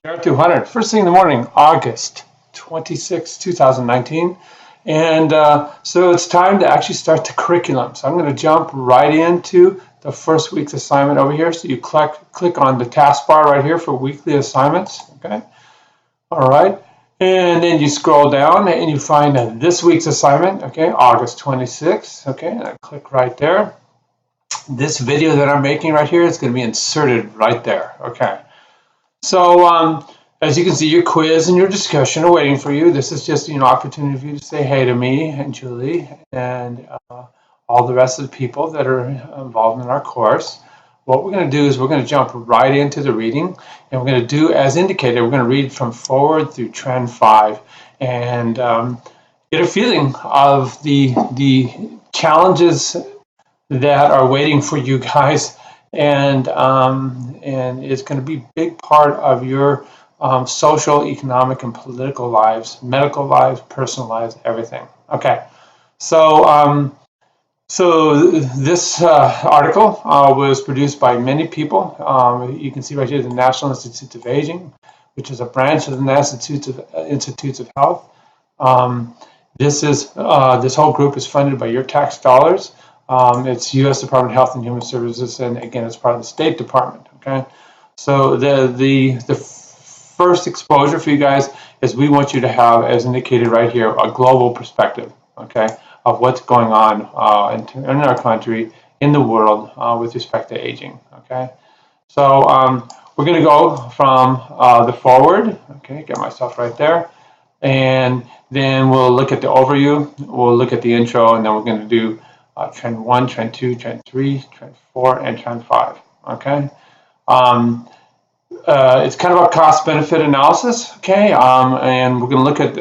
Youre 200. First thing in the morning, August 26, 2019. And so it's time to actually start the curriculum. So I'm going to jump right into the first week's assignment over here. So you click on the taskbar right here for weekly assignments. Okay. All right. And then you scroll down and you find this week's assignment. Okay. August 26. Okay. And I click right there. This video that I'm making right here is going to be inserted right there. Okay. So as you can see, your quiz and your discussion are waiting for you. This is just an opportunity for you to say hey to me and Julie and all the rest of the people that are involved in our course. What we're going to do is we're going to jump right into the reading, and we're going to do as indicated. We're going to read from forward through trend 5 and get a feeling of the challenges that are waiting for you guys, and it's going to be a big part of your social, economic, and political lives, medical lives, personal lives, everything. Okay, so this article was produced by many people. You can see right here the National Institutes of Aging, which is a branch of the Institutes of Health. This whole group is funded by your tax dollars. It's U.S. Department of Health and Human Services, and again, it's part of the State Department. Okay, so the first exposure for you guys is we want you to have, as indicated right here, a global perspective. Okay, of what's going on in our country, in the world, with respect to aging. Okay, so we're going to go from the forward. Okay, get myself right there, and then we'll look at the overview. We'll look at the intro, and then we're going to do trend 1, trend 2, trend 3, trend 4, and trend 5. Okay. It's kind of a cost-benefit analysis. Okay. And we're going to look at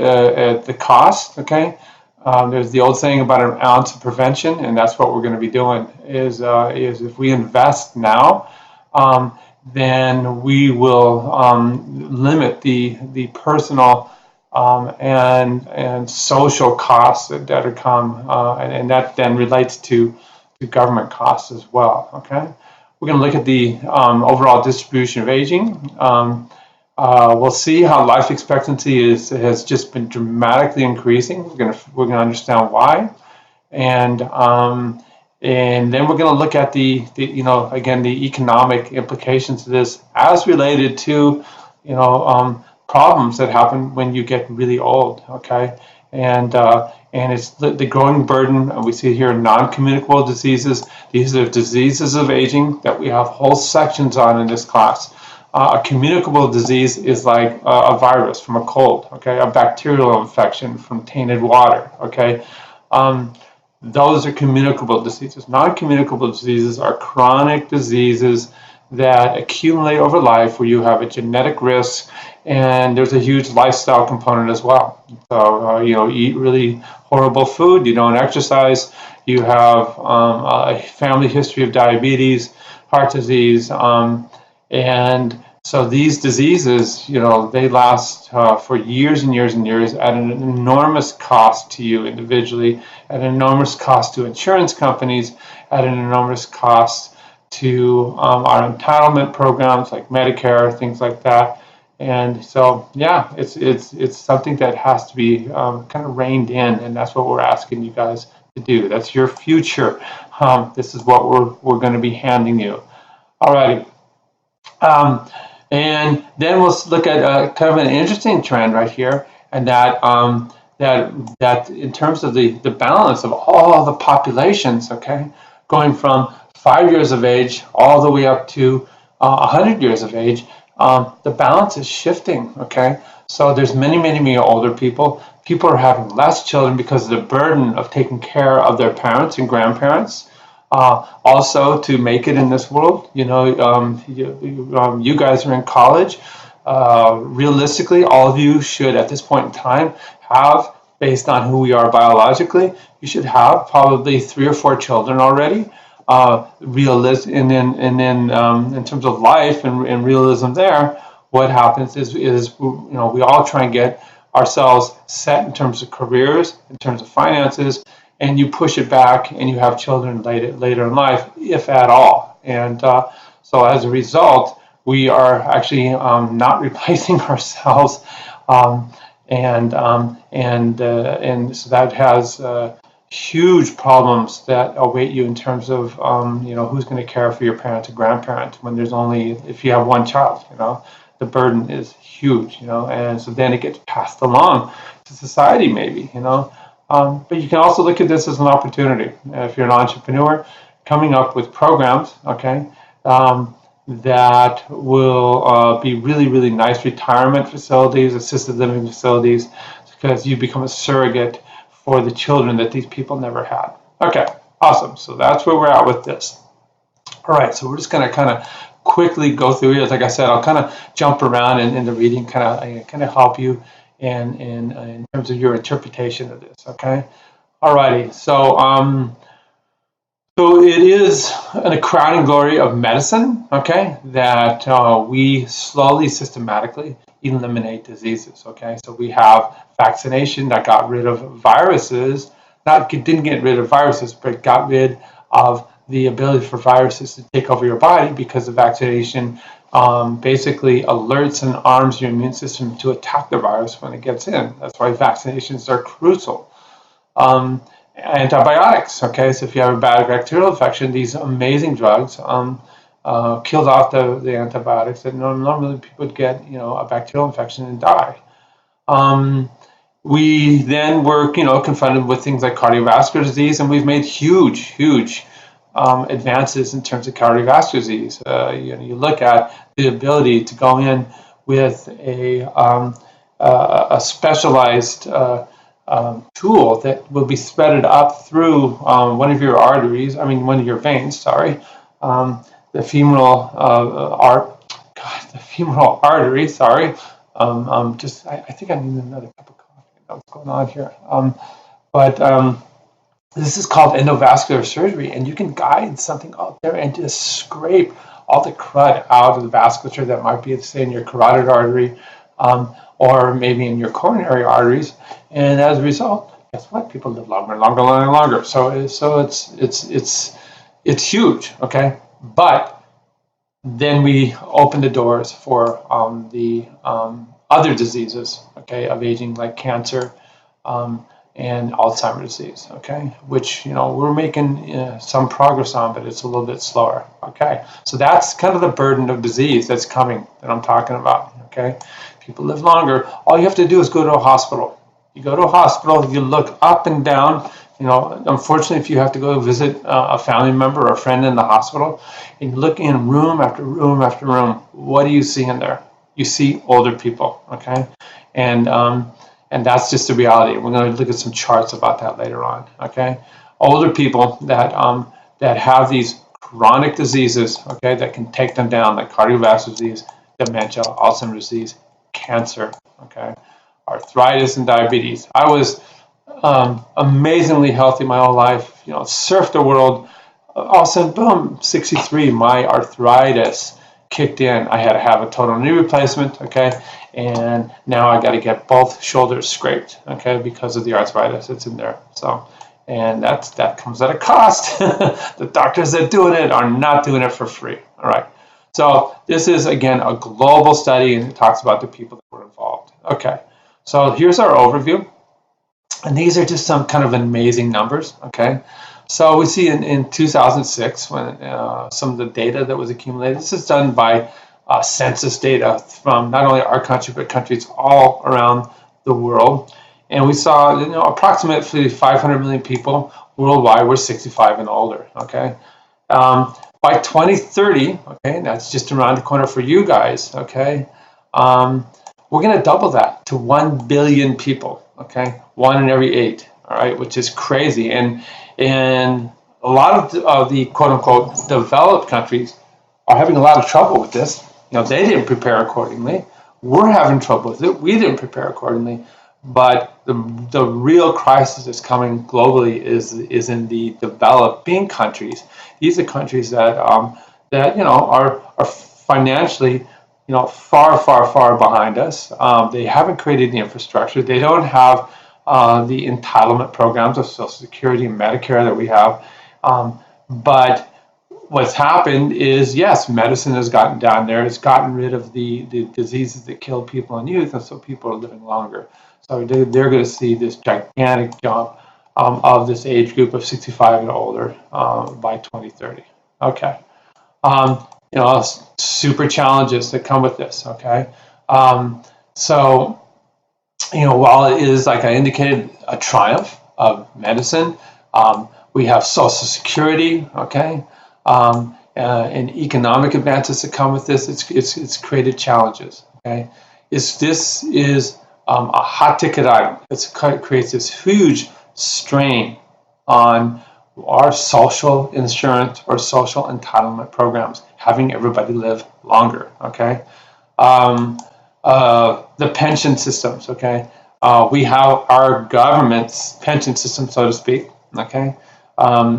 the cost. Okay. There's the old saying about an ounce of prevention, and that's what we're going to be doing. Is if we invest now, then we will limit the personal and social costs that are come, and that then relates to government costs as well. Okay, we're going to look at the overall distribution of aging. We'll see how life expectancy has just been dramatically increasing. We're going to understand why, and then we're going to look at the economic implications of this as related to problems that happen when you get really old. Okay, and it's the growing burden. We see here non-communicable diseases. These are diseases of aging that we have whole sections on in this class. A communicable disease is like a virus from a cold. Okay, a bacterial infection from tainted water. Okay. Those are communicable diseases. Non-communicable diseases are chronic diseases that accumulate over life, where you have a genetic risk, and there's a huge lifestyle component as well. So eat really horrible food, you don't exercise, you have a family history of diabetes, heart disease, and so these diseases, they last for years and years and years at an enormous cost to you individually, at an enormous cost to insurance companies, at an enormous cost to our entitlement programs like Medicare, things like that. And so, yeah, it's something that has to be kind of reined in, and that's what we're asking you guys to do. That's your future. This is what we're going to be handing you. Alrighty. And then we'll look at kind of an interesting trend right here, and that in terms of the balance of all the populations, okay, going from 5 years of age all the way up to 100 years of age, the balance is shifting. Okay, so there's many older people. People are having less children because of the burden of taking care of their parents and grandparents. Also, to make it in this world, you guys are in college. Realistically, all of you should, at this point in time, have, based on who we are biologically, you should have probably 3 or 4 children already. And then in terms of life and realism, there, what happens is we all try and get ourselves set in terms of careers, in terms of finances, and you push it back and you have children later in life, if at all. And so as a result, we are actually not replacing ourselves, and so that has huge problems that await you in terms of who's going to care for your parent or grandparent when there's only, if you have one child, the burden is huge, and so then it gets passed along to society maybe, but you can also look at this as an opportunity. If you're an entrepreneur, coming up with programs, okay, that will be really, really nice retirement facilities, assisted living facilities, because you become a surrogate for the children that these people never had. Okay, awesome. So that's where we're at with this. All right, so we're just going to kind of quickly go through it. Like I said, I'll kind of jump around in the reading, kind of help you in terms of your interpretation of this. Okay, all righty. So it is a crowning glory of medicine, okay, that we slowly, systematically eliminate diseases, okay? So we have vaccination that got rid of viruses, didn't get rid of viruses, but got rid of the ability for viruses to take over your body, because the vaccination basically alerts and arms your immune system to attack the virus when it gets in. That's why vaccinations are crucial. Antibiotics, okay, so if you have a bad bacterial infection, these amazing drugs killed off the antibiotics that normally people would get, a bacterial infection and die. We then were, confronted with things like cardiovascular disease, and we've made huge advances in terms of cardiovascular disease. You look at the ability to go in with a specialized tool that will be threaded up through one of your arteries, one of your veins, sorry, the femoral the femoral artery, sorry. I think I need another cup of coffee. What's going on here? This is called endovascular surgery, and you can guide something out there and just scrape all the crud out of the vasculature that might be, say, in your carotid artery, or maybe in your coronary arteries, and as a result, guess what? People live longer and longer and longer. So it's huge, okay? But then we open the doors for the other diseases, okay, of aging, like cancer and Alzheimer's disease, okay, which we're making some progress on, but it's a little bit slower, okay. So that's kind of the burden of disease that's coming that I'm talking about, okay. People live longer. All you have to do is go to a hospital. You go to a hospital, you look up and down. Unfortunately, if you have to go visit a family member or a friend in the hospital, and you look in room after room after room, what do you see in there? You see older people, okay? And that's just the reality. We're going to look at some charts about that later on, okay? Older people that have these chronic diseases, okay, that can take them down, like cardiovascular disease, dementia, Alzheimer's disease, cancer, okay, arthritis and diabetes. I was amazingly healthy my whole life, surfed the world. All of a sudden, boom, 63, my arthritis kicked in. I had to have a total knee replacement, okay, and now I got to get both shoulders scraped, okay, because of the arthritis that's in there. So, and that comes at a cost. The doctors that doing it are not doing it for free. All right. So this is, again, a global study, and it talks about the people that were involved. Okay, so here's our overview, and these are just some kind of amazing numbers, okay? So we see in 2006, when some of the data that was accumulated, this is done by census data from not only our country, but countries all around the world. And we saw, approximately 500 million people worldwide were 65 and older, okay? By 2030, okay, and that's just around the corner for you guys, okay, we're going to double that to 1 billion people, okay, 1 in every 8, all right, which is crazy. And a lot of the quote-unquote developed countries are having a lot of trouble with this. They didn't prepare accordingly. We're having trouble with it. We didn't prepare accordingly. But the real crisis that's coming globally is in the developing countries. These are countries that are financially far behind us. They haven't created the infrastructure. They don't have the entitlement programs of Social Security and Medicare that we have. But what's happened is, yes, medicine has gotten down there. It's gotten rid of the diseases that kill people in youth, and so people are living longer. So they're going to see this gigantic jump of this age group of 65 and older by 2030. Okay. Super challenges that come with this. Okay. So, while it is, like I indicated, a triumph of medicine, we have Social Security, okay, and economic advances that come with this. It's created challenges, okay. This is a hot ticket item. It creates this huge strain on our social insurance or social entitlement programs, having everybody live longer, okay. The pension systems, okay. We have our government's pension system, so to speak, okay,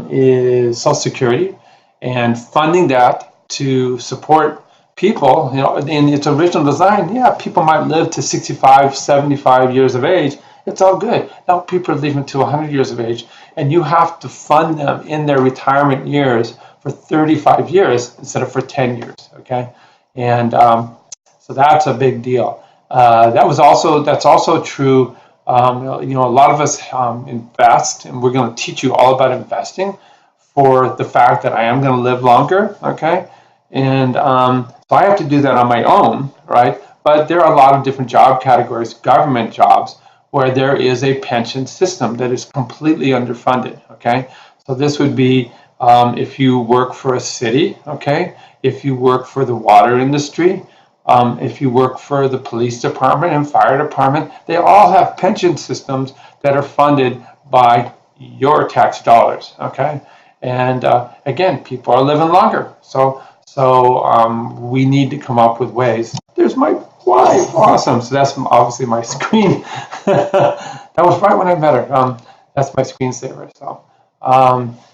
is Social Security, and funding that to support people, in its original design, yeah, people might live to 65, 75 years of age. It's all good. Now people are living to 100 years of age, and you have to fund them in their retirement years for 35 years instead of for 10 years, okay? And so that's a big deal. That's also true. A lot of us invest, and we're going to teach you all about investing for the fact that I am going to live longer, okay? And so I have to do that on my own, right? But there are a lot of different job categories, government jobs, where there is a pension system that is completely underfunded, okay? So this would be if you work for a city, okay? If you work for the water industry, if you work for the police department and fire department, they all have pension systems that are funded by your tax dollars, okay? And again, people are living longer. So we need to come up with ways. There's my wife, awesome. So that's obviously my screen. That was right when I met her. That's my screensaver.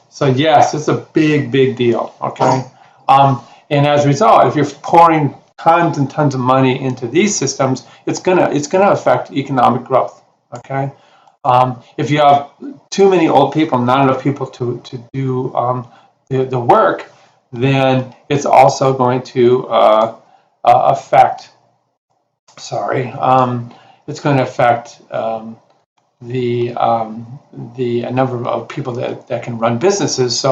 So yes, it's a big, big deal, okay? And as a result, if you're pouring tons and tons of money into these systems, it's gonna affect economic growth. Okay, if you have too many old people, not enough people to do the work, then it's also going to affect. It's going to affect the number of people that can run businesses.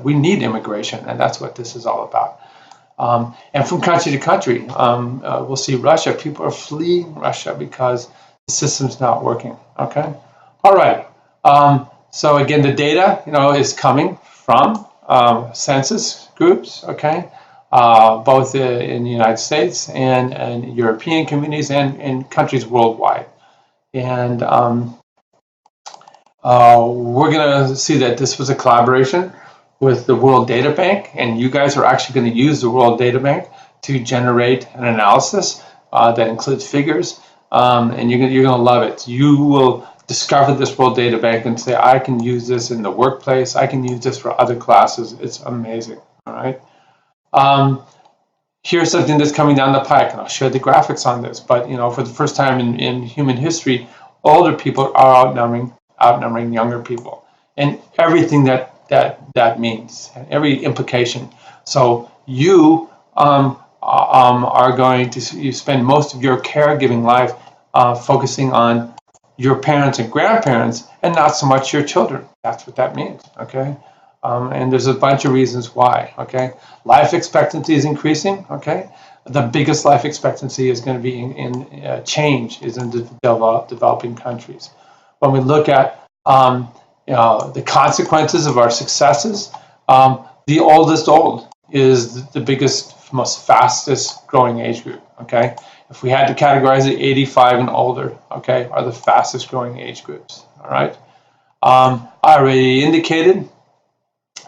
We need immigration, and that's what this is all about. And from country to country, we'll see Russia. People are fleeing Russia because the system's not working. Okay, all right. So again, the data, is coming from census groups. Okay, both in the United States and European communities and countries worldwide. And we're going to see that this was a collaboration with the World Data Bank, and you guys are actually going to use the World Data Bank to generate an analysis that includes figures, and you're going to love it. You will discover this World Data Bank and say, I can use this in the workplace, I can use this for other classes. It's amazing, all right? Here's something that's coming down the pike, and I'll share the graphics on this, but for the first time in human history, older people are outnumbering younger people, and everything that means, every implication. So you are going to spend most of your caregiving life focusing on your parents and grandparents, and not so much your children. That's what that means. Okay. And there's a bunch of reasons why. Okay, life expectancy is increasing. Okay, the biggest life expectancy is going to be in change is in the developing countries. When we look at the consequences of our successes, the oldest old is the biggest, most fastest growing age group. Okay, if we had to categorize it, 85 and older, okay, are the fastest growing age groups. All right, I already indicated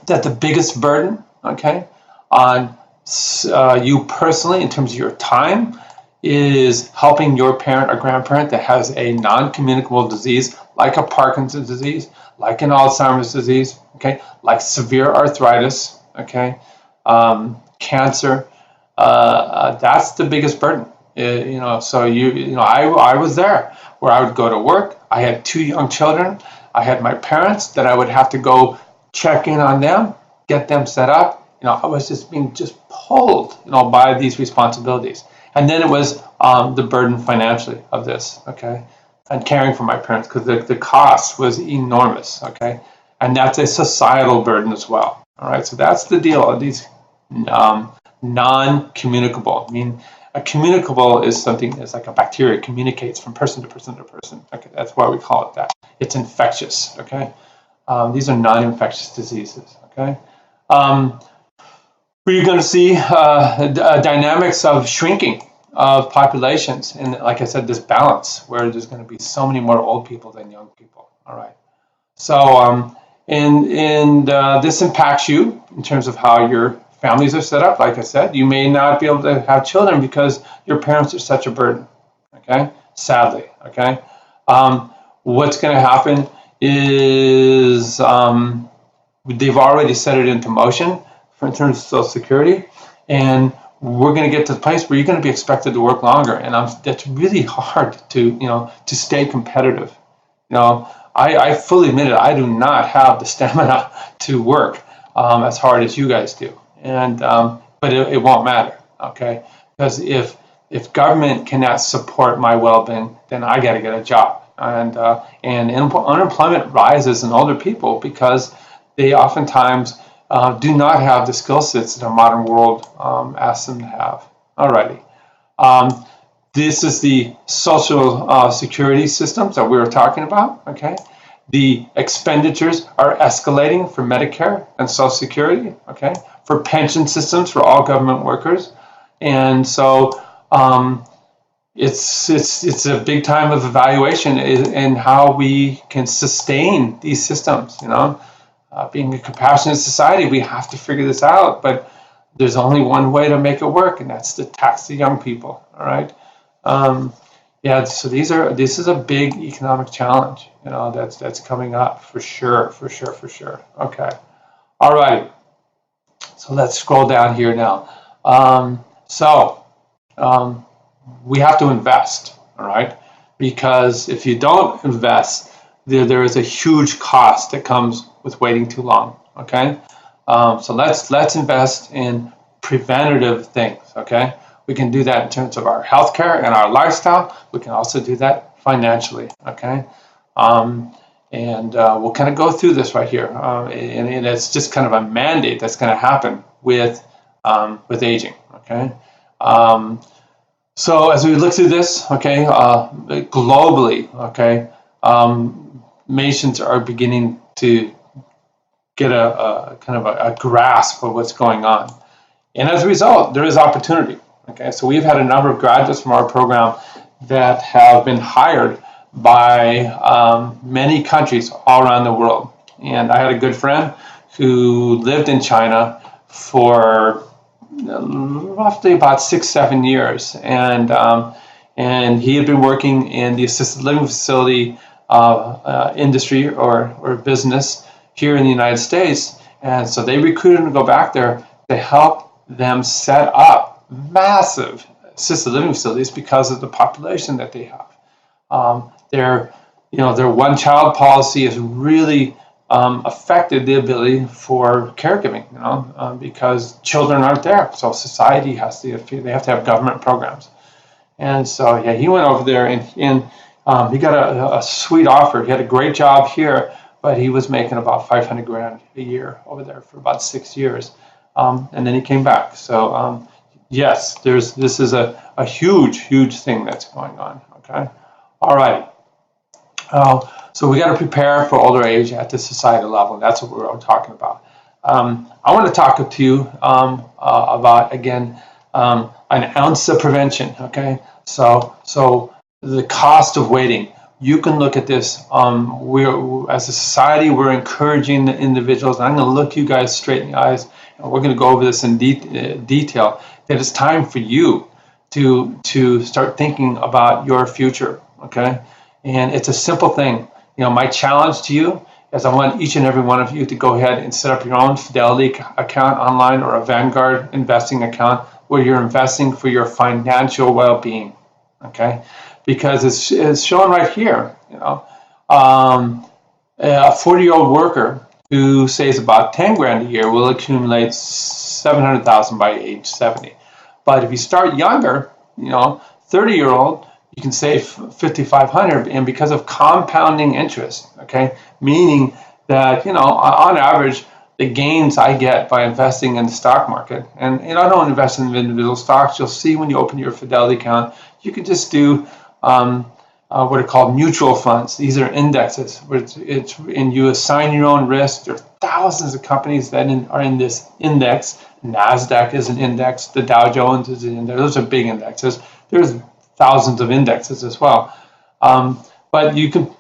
that the biggest burden, okay, on you personally in terms of your time is helping your parent or grandparent that has a non-communicable disease like a Parkinson's disease, like an Alzheimer's disease, okay, like severe arthritis, okay, cancer. That's the biggest burden. So I was there where I would go to work. I had 2 young children. I had my parents that I would have to go check in on them, get them set up, I was just being pulled, by these responsibilities. And then it was the burden financially of this, okay, and caring for my parents, because the cost was enormous, okay, and that's a societal burden as well. All right, so that's the deal of these non-communicable. I mean, a communicable is something that's like a bacteria, communicates from person to person to person. Okay, that's why we call it that. It's infectious. Okay, these are non-infectious diseases. Okay. We're going to see dynamics of shrinking of populations, and like I said, this balance where there's going to be so many more old people than young people. All right. So, and this impacts you in terms of how your families are set up. Like I said, you may not be able to have children because your parents are such a burden. Okay, sadly. Okay, what's going to happen is they've already set it into motion in terms of Social Security, and we're going to get to the place where you're going to be expected to work longer, and that's really hard to stay competitive. I fully admit it. I do not have the stamina to work as hard as you guys do, and but it won't matter, okay? Because if government cannot support my well-being, then I got to get a job, and unemployment rises in older people because they oftentimes do not have the skill sets that a modern world asks them to have. Alrighty. This is the social security systems that we were talking about, okay? The expenditures are escalating for Medicare and Social Security, okay? For pension systems for all government workers. And so it's a big time of evaluation in how we can sustain these systems, being a compassionate society, we have to figure this out, but there's only one way to make it work, and that's to tax the young people, all right? Yeah, so this is a big economic challenge, that's coming up for sure. Okay, all right. So let's scroll down here now. We have to invest, all right? Because if you don't invest, there is a huge cost that comes with waiting too long. Okay, so let's invest in preventative things. Okay. We can do that in terms of our healthcare and our lifestyle. We can also do that financially, okay? And we'll kind of go through this right here. And it's just kind of a mandate that's going to happen with aging, okay? So as we look through this, okay, globally, okay, nations are beginning to get a kind of a grasp of what's going on. And as a result, there is opportunity. Okay, so we've had a number of graduates from our program that have been hired by many countries all around the world. And I had a good friend who lived in China for roughly about 6-7 years, and he had been working in the assisted living facility industry or business here in the United States. And so they recruited him to go back there to help them set up massive assisted living facilities because of the population that they have. Their one-child policy has really affected the ability for caregiving, because children aren't there. So society they have to have government programs. And so, yeah, he went over there and he got a sweet offer. He had a great job here, but he was making about $500,000 a year over there for about 6 years. And then he came back. So, yes, this is a huge thing that's going on, okay? All right. So we got to prepare for older age at the societal level. That's what we're talking about. I want to talk to you about, again, an ounce of prevention, okay? So the cost of waiting. You can look at this. As a society, we're encouraging the individuals, and I'm going to look you guys straight in the eyes, and we're going to go over this in detail, that it's time for you to start thinking about your future, okay? And it's a simple thing. My challenge to you is I want each and every one of you to go ahead and set up your own Fidelity account online or a Vanguard investing account where you're investing for your financial well-being, okay? Because it's shown right here, a 40-year-old worker who saves about 10 grand a year will accumulate 700,000 by age 70. But if you start younger, 30-year-old, you can save 5,500, and because of compounding interest, okay, meaning that, on average, the gains I get by investing in the stock market, and I don't invest in individual stocks. You'll see when you open your Fidelity account, you can just do what are called mutual funds. These are indexes, and you assign your own risk. There are thousands of companies that are in this index. NASDAQ is an index. The Dow Jones is an index. Those are big indexes. There's thousands of indexes as well. But you can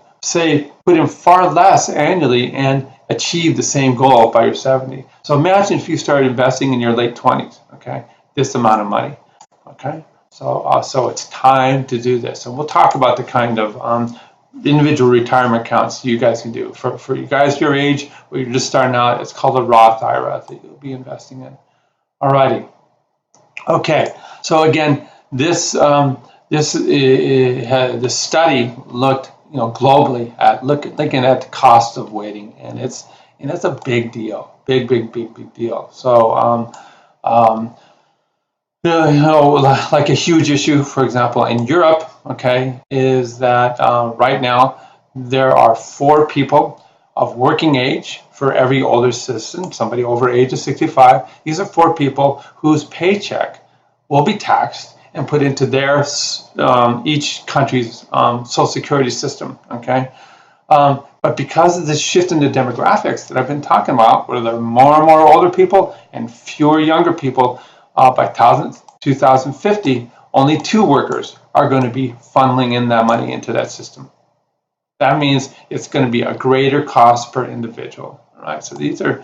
put in far less annually and achieve the same goal by your 70. So imagine if you started investing in your late 20s, okay, this amount of money, okay? So it's time to do this. And we'll talk about the kind of individual retirement accounts you guys can do. For you guys your age, or you're just starting out, it's called a Roth IRA that you'll be investing in. Alrighty. Okay, so again, this study looked globally at looking at the cost of waiting, and it's a big deal, big deal. So like a huge issue, for example, in Europe, okay, is that right now there are 4 people of working age for every older citizen, somebody over age of 65. These are 4 people whose paycheck will be taxed and put into their each country's social security system, okay? But because of this shift in the demographics that I've been talking about, where there are more and more older people and fewer younger people, by 2050, only 2 workers are going to be funneling in that money into that system. That means it's going to be a greater cost per individual, right? So these are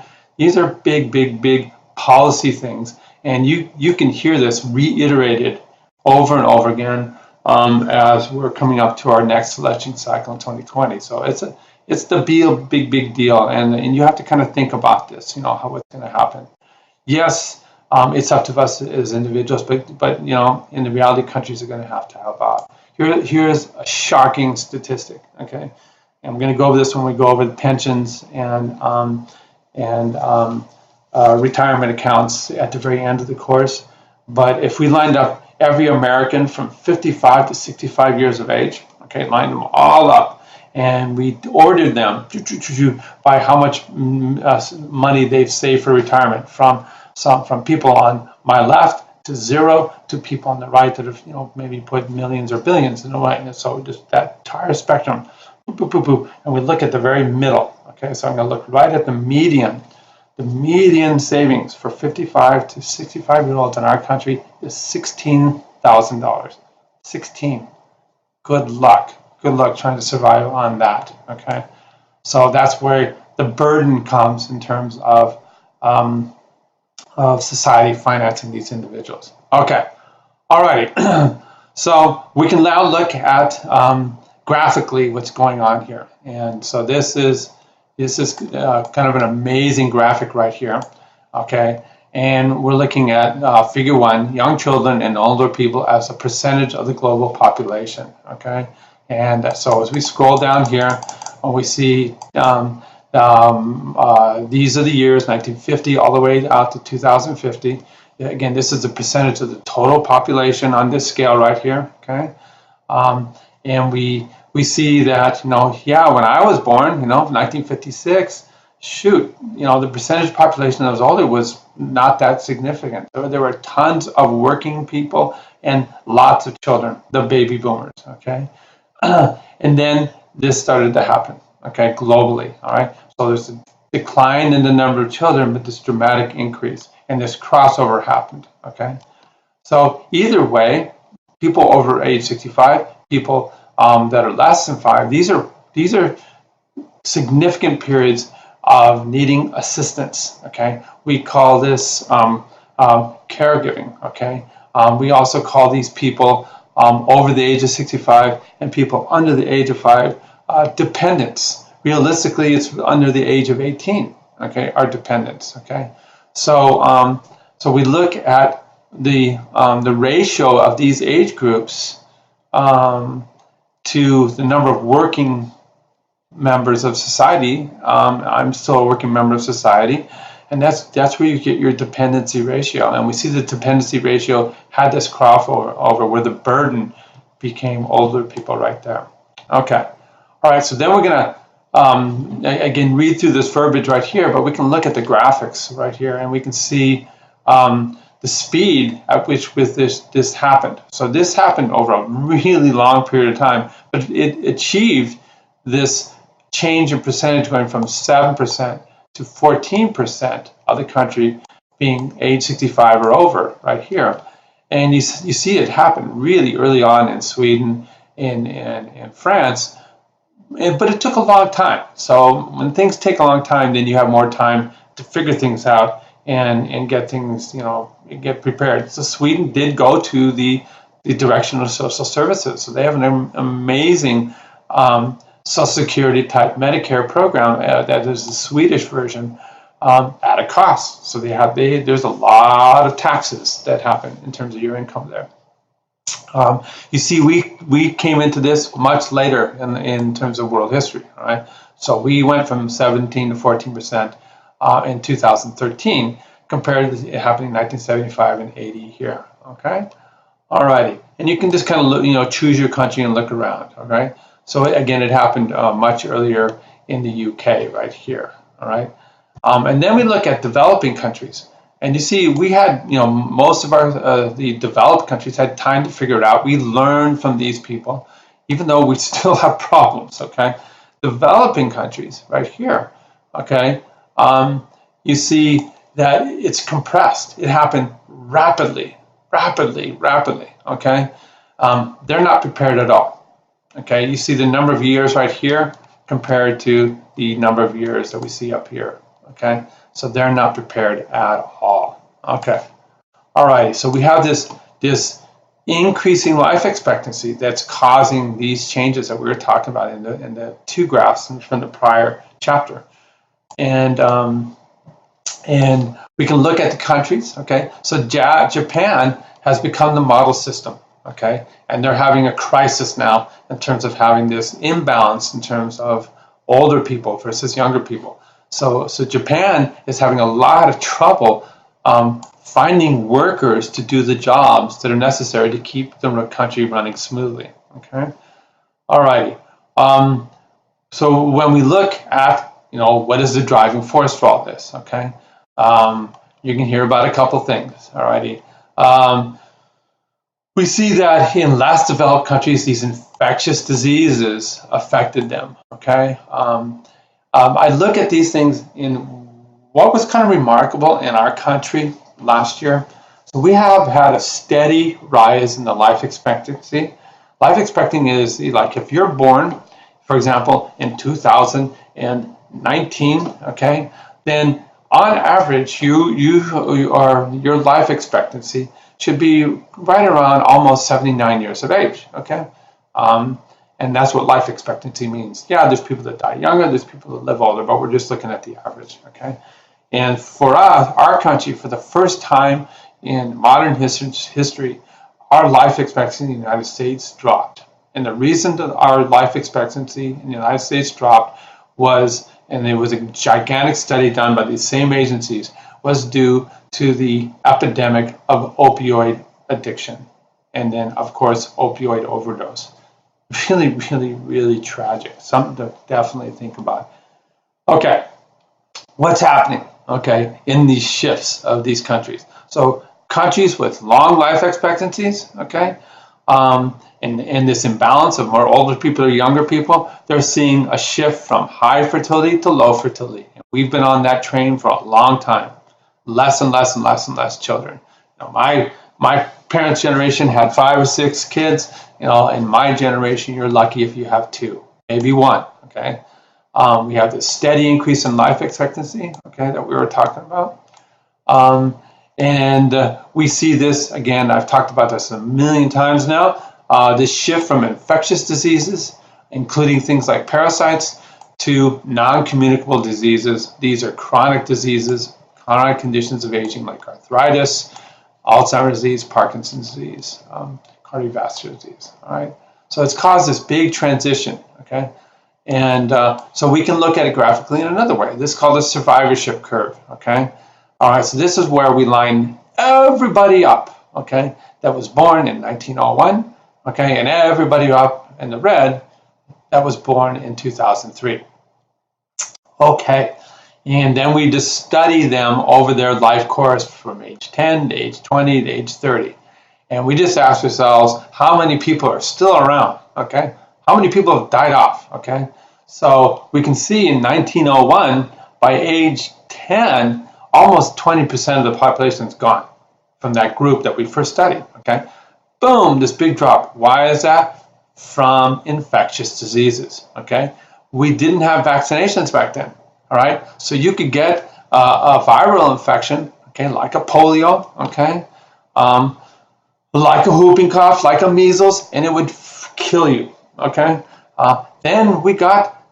big policy things, and you can hear this reiterated over and over again as we're coming up to our next election cycle in 2020. So it's the big deal, and you have to kind of think about this, how it's going to happen. Yes, it's up to us as individuals, but in the reality, countries are going to have to help out. Here's a shocking statistic, okay? And I'm going to go over this when we go over the pensions and retirement accounts at the very end of the course. But if we lined up every American from 55 to 65 years of age, okay, lined them all up, and we ordered them by how much money they've saved for retirement, from people on my left to 0 to people on the right that have maybe put millions or billions in the right. And so just that entire spectrum, and we look at the very middle. Okay, so I'm going to look right at the median. The median savings for 55 to 65-year-olds in our country is $16,000. 16. Good luck trying to survive on that. Okay, so that's where the burden comes in terms of society financing these individuals. Okay, all righty. So we can now look at graphically what's going on here, and so this is kind of an amazing graphic right here. Okay, and we're looking at figure 1, young children and older people as a percentage of the global population. Okay, and so as we scroll down here, we see these are the years 1950 all the way out to 2050. Again, this is the percentage of the total population on this scale right here. Okay, and we see that when I was born, 1956, the percentage population that was older was not that significant. There were tons of working people and lots of children, the baby boomers. Okay, and then this started to happen. Okay, globally. All right, so there's a decline in the number of children, but this dramatic increase, and this crossover happened. Okay, so either way, people over age 65, people that are less than 5, these are significant periods of needing assistance. Okay, we call this caregiving. Okay, we also call these people over the age of 65 and people under the age of 5 dependents. Realistically, it's under the age of 18. Okay, are dependents. Okay, so we look at the ratio of these age groups to the number of working members of society. I'm still a working member of society, and that's where you get your dependency ratio. And we see the dependency ratio had this crossover over where the burden became older people right there. Okay, all right. So then we're gonna again read through this verbiage right here, but we can look at the graphics right here, and we can see the speed at which with this happened. So this happened over a really long period of time, but it achieved this change in percentage going from 7% to 14% of the country being age 65 or over right here. And you see it happen really early on in Sweden and France, but it took a long time. So when things take a long time, then you have more time to figure things out and get things, get prepared. So Sweden did go to the direction of social services. So they have an amazing Social Security type Medicare program that is the Swedish version at a cost. So there's a lot of taxes that happen in terms of your income there. You see, we came into this much later in terms of world history, right? So we went from 17 to 14% in 2013 compared to it happening in 1975 and 80 here, okay? All righty, and you can just kind of look, choose your country and look around, okay? So again, it happened much earlier in the UK right here, all right? And then we look at developing countries. And you see, we had, most of our the developed countries had time to figure it out. We learned from these people, even though we still have problems. Okay, developing countries, right here. Okay, you see that it's compressed. It happened rapidly. Okay, they're not prepared at all. Okay, you see the number of years right here compared to the number of years that we see up here. Okay. So they're not prepared at all. Okay. All right. So we have this increasing life expectancy that's causing these changes that we were talking about in the two graphs from the prior chapter. And we can look at the countries. Okay. So Japan has become the model system. Okay. And they're having a crisis now in terms of having this imbalance in terms of older people versus younger people. So Japan is having a lot of trouble finding workers to do the jobs that are necessary to keep the country running smoothly. Okay, all righty. So when we look at what is the driving force for all this, okay, you can hear about a couple things. All righty. We see that in less developed countries, these infectious diseases affected them. Okay. I look at these things in what was kind of remarkable in our country last year. So we have had a steady rise in the life expectancy. Life expectancy is like if you're born, for example, in 2019, okay, then on average, your life expectancy should be right around almost 79 years of age, okay? And that's what life expectancy means. Yeah, there's people that die younger, there's people that live older, but we're just looking at the average, okay? And for us, our country, for the first time in modern history, our life expectancy in the United States dropped. And the reason that our life expectancy in the United States dropped was, and it was a gigantic study done by these same agencies, was due to the epidemic of opioid addiction. And then, of course, opioid overdose. Really tragic. Something to definitely think about. Okay, what's happening, okay, in these shifts of these countries? So countries with long life expectancies, okay, and this imbalance of more older people or younger people, they're seeing a shift from high fertility to low fertility. And we've been on that train for a long time. Less and less children. My parents' generation had 5 or 6 kids. In my generation, you're lucky if you have 2, maybe 1. Okay, we have this steady increase in life expectancy. Okay, that we were talking about, and we see this again. I've talked about this a million times now. This shift from infectious diseases, including things like parasites, to non-communicable diseases. These are chronic diseases, chronic conditions of aging like arthritis, Alzheimer's disease, Parkinson's disease, cardiovascular disease. All right. So it's caused this big transition. Okay. And so we can look at it graphically in another way. This is called a survivorship curve, okay? All right, so this is where we line everybody up, okay, that was born in 1901, okay, and everybody up in the red that was born in 2003. Okay, and then we just study them over their life course from age 10 to age 20 to age 30. And we just ask ourselves, how many people are still around, okay? How many people have died off, okay? So we can see in 1901, by age 10, almost 20% of the population is gone from that group that we first studied, okay? Boom, this big drop. Why is that? From infectious diseases, okay? We didn't have vaccinations back then, all right? So you could get a viral infection, okay, like a polio, okay? Like a whooping cough, like a measles, and it would kill you, okay? Then we got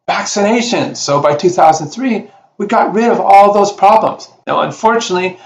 vaccinations. So by 2003, we got rid of all those problems. Now, unfortunately,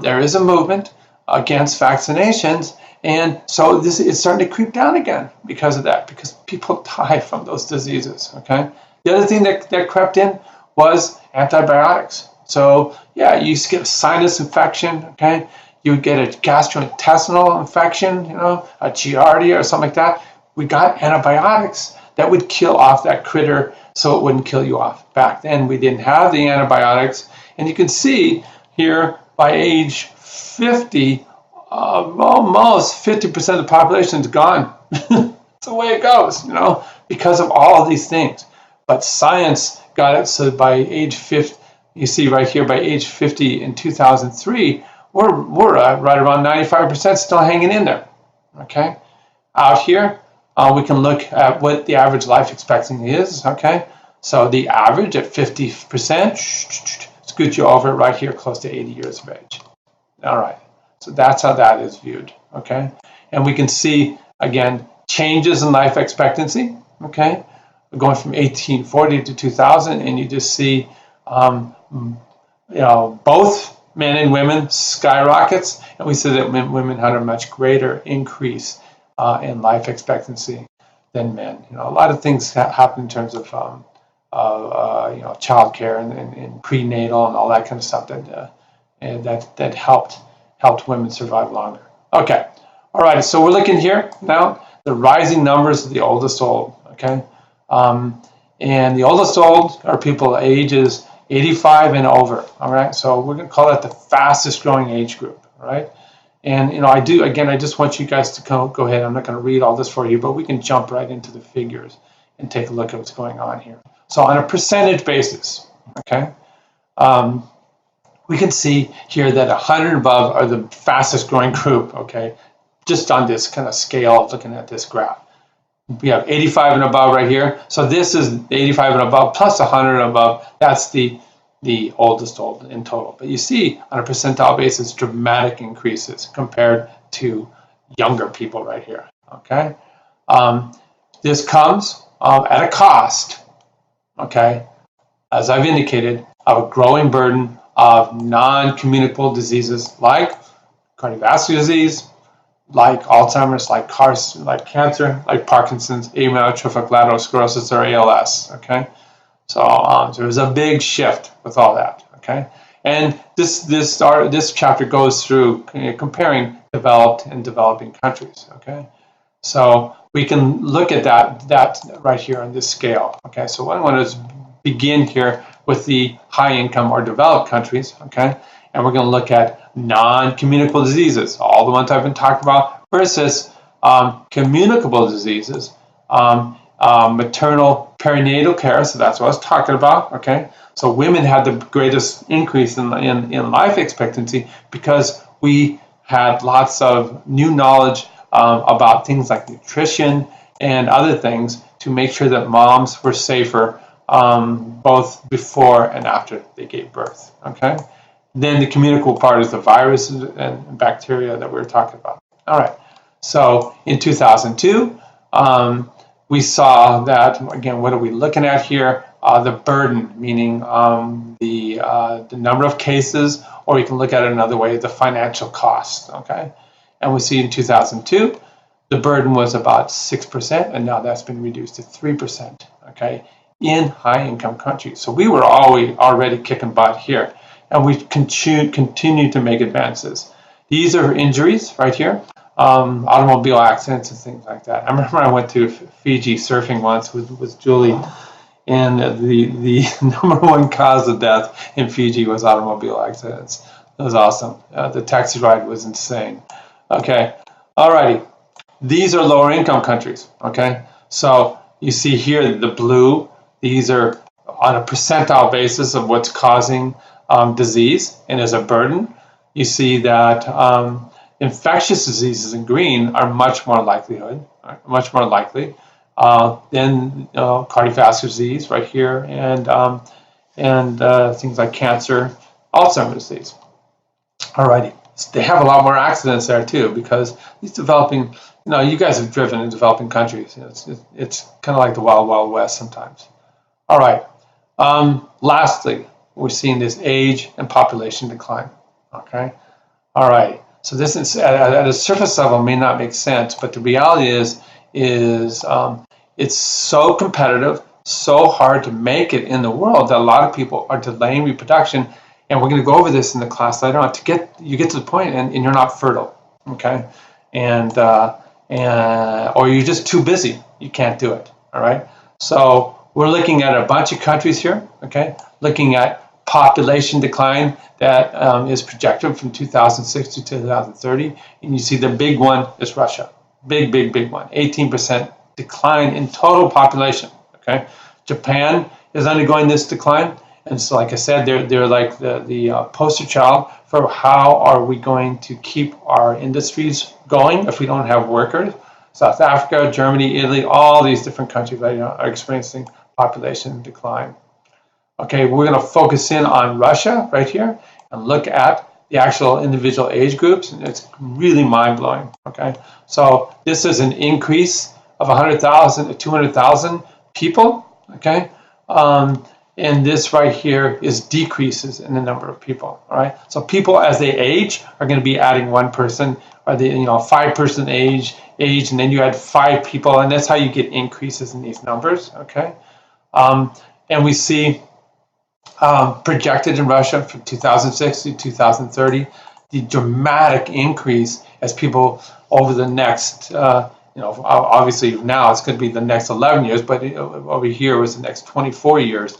there is a movement against vaccinations, and so this is starting to creep down again because of that, because people die from those diseases, okay? The other thing that crept in was antibiotics. So, yeah, you used to get a sinus infection, okay? You would get a gastrointestinal infection, you know, a giardia or something like that. We got antibiotics that would kill off that critter so it wouldn't kill you off. Back then, we didn't have the antibiotics. And you can see here, by age 50, almost 50% of the population is gone. That's the way it goes, you know, because of all of these things. But science got it so by age 50, you see right here, by age 50 in 2003, we're right around 95% still hanging in there, okay? Out here, we can look at what the average life expectancy is, okay? So the average at 50%, scoot you over right here close to 80 years of age. All right, so that's how that is viewed, okay? And we can see, again, changes in life expectancy, okay? We're going from 1840 to 2000, and you just see, you know, both men and women skyrockets, and we see that women had a much greater increase in life expectancy than men. You know, a lot of things happen in terms of you know, childcare and prenatal and all that kind of stuff that helped women survive longer. Okay, all right. So we're looking here now the rising numbers of the oldest old. Okay, and the oldest old are people ages 85 and over. All right, so we're going to call that the fastest growing age group. All right. And, you know, I just want you guys to go ahead. I'm not going to read all this for you, but we can jump right into the figures and take a look at what's going on here. So on a percentage basis, okay, we can see here that 100 and above are the fastest growing group, okay, just on this kind of scale, looking at this graph. We have 85 and above right here. So this is 85 and above plus 100 and above. That's the oldest old in total. But you see on a percentile basis dramatic increases compared to younger people right here, okay? This comes at a cost, okay, as I've indicated, of a growing burden of non-communicable diseases like cardiovascular disease, like Alzheimer's, like cancer, like Parkinson's, amyotrophic lateral sclerosis, or ALS, okay? So there was a big shift with all that, okay? And this chapter goes through comparing developed and developing countries, okay? So we can look at that right here on this scale, okay? So what I want to begin here with the high income or developed countries, okay? And we're going to look at non-communicable diseases, all the ones I've been talking about, versus communicable diseases, maternal perinatal care, so that's what I was talking about, okay? So women had the greatest increase in life expectancy because we had lots of new knowledge about things like nutrition and other things to make sure that moms were safer both before and after they gave birth, okay? Then the communicable part is the viruses and bacteria that we were talking about. All right, so in 2002, we saw that, again, what are we looking at here? The burden, meaning the number of cases, or we can look at it another way, the financial cost, okay? And we see in 2002, the burden was about 6%, and now that's been reduced to 3%, okay? in high-income countries. So we were already kicking butt here, and we continue to make advances. These are injuries right here, automobile accidents and things like that. I remember I went to Fiji surfing once with Julie, and the number one cause of death in Fiji was automobile accidents. It was awesome. The taxi ride was insane. Okay, alrighty. These are lower income countries. Okay, so you see here the blue. These are on a percentile basis of what's causing disease and as a burden. You see that infectious diseases in green are much more likely. Then cardiovascular disease right here, and things like cancer, Alzheimer's disease. Alrighty, they have a lot more accidents there too, because these developing, you guys have driven in developing countries. It's kind of like the wild, wild west sometimes. All right. Lastly, we're seeing this age and population decline. Okay. All right. So this is at a surface level may not make sense, but the reality is it's so competitive, so hard to make it in the world that a lot of people are delaying reproduction. And we're going to go over this in the class later on. You get to the point and you're not fertile, okay, or you're just too busy. You can't do it. All right. So we're looking at a bunch of countries here, okay, looking at population decline that is projected from 2006 to 2030, and you see the big one is Russia. Big one, 18% decline in total population, okay. Japan is undergoing this decline, and so like I said, they're like the poster child for how are we going to keep our industries going if we don't have workers. South Africa, Germany, Italy, all these different countries right now are experiencing population decline. Okay, we're going to focus in on Russia right here and look at the actual individual age groups, and it's really mind-blowing. Okay, so this is an increase of 100,000 to 200,000 people. Okay, and this right here is decreases in the number of people. All right, so people as they age are going to be adding one person, or the 5-person age, and then you add 5 people, and that's how you get increases in these numbers. Okay. And we see projected in Russia from 2006 to 2030, the dramatic increase as people over the next, obviously now it's going to be the next 11 years, but over here was the next 24 years.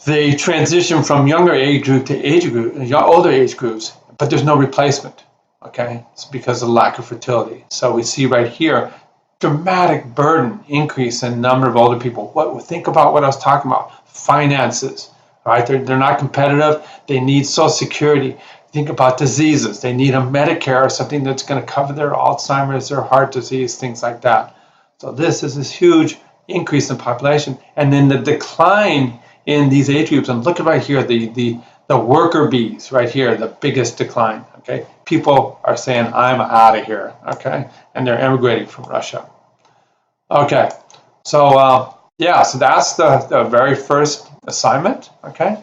They transition from younger age group to older age groups, but there's no replacement. Okay, it's because of lack of fertility. So we see right here, dramatic burden increase in number of older people. Think about what I was talking about. Finances, right? They're not competitive. They need Social Security. Think about diseases. They need a Medicare or something that's going to cover their Alzheimer's, their heart disease, things like that. So this is this huge increase in population, and then the decline in these age groups. And look at right here, the worker bees right here, the biggest decline. Okay, people are saying I'm out of here. Okay, and they're emigrating from Russia. Okay, so so that's the very first assignment. Okay,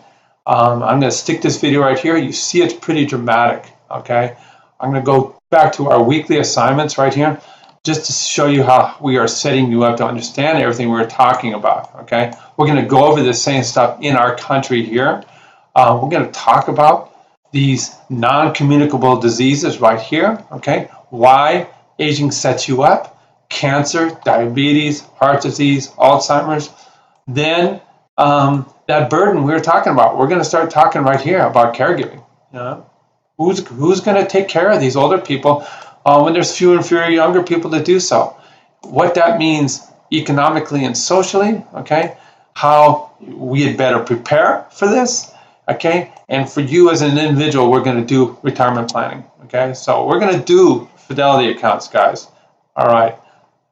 I'm going to stick this video right here. You see it's pretty dramatic. Okay, I'm going to go back to our weekly assignments right here, just to show you how we are setting you up to understand everything we're talking about. Okay, we're going to go over the same stuff in our country here. We're going to talk about these non-communicable diseases right here. Okay, why aging sets you up. Cancer, diabetes, heart disease, Alzheimer's. Then that burden we were talking about, we're going to start talking right here about caregiving. Who's going to take care of these older people when there's fewer and fewer younger people to do so? What that means economically and socially, okay? How we had better prepare for this, okay? And for you as an individual, we're going to do retirement planning, okay? So we're going to do fidelity accounts, guys. All right.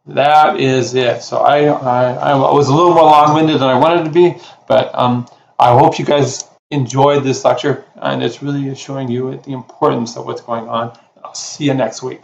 That is it. So I was a little more long-winded than I wanted to be, but I hope you guys enjoyed this lecture, and it's really showing you the importance of what's going on. I'll see you next week.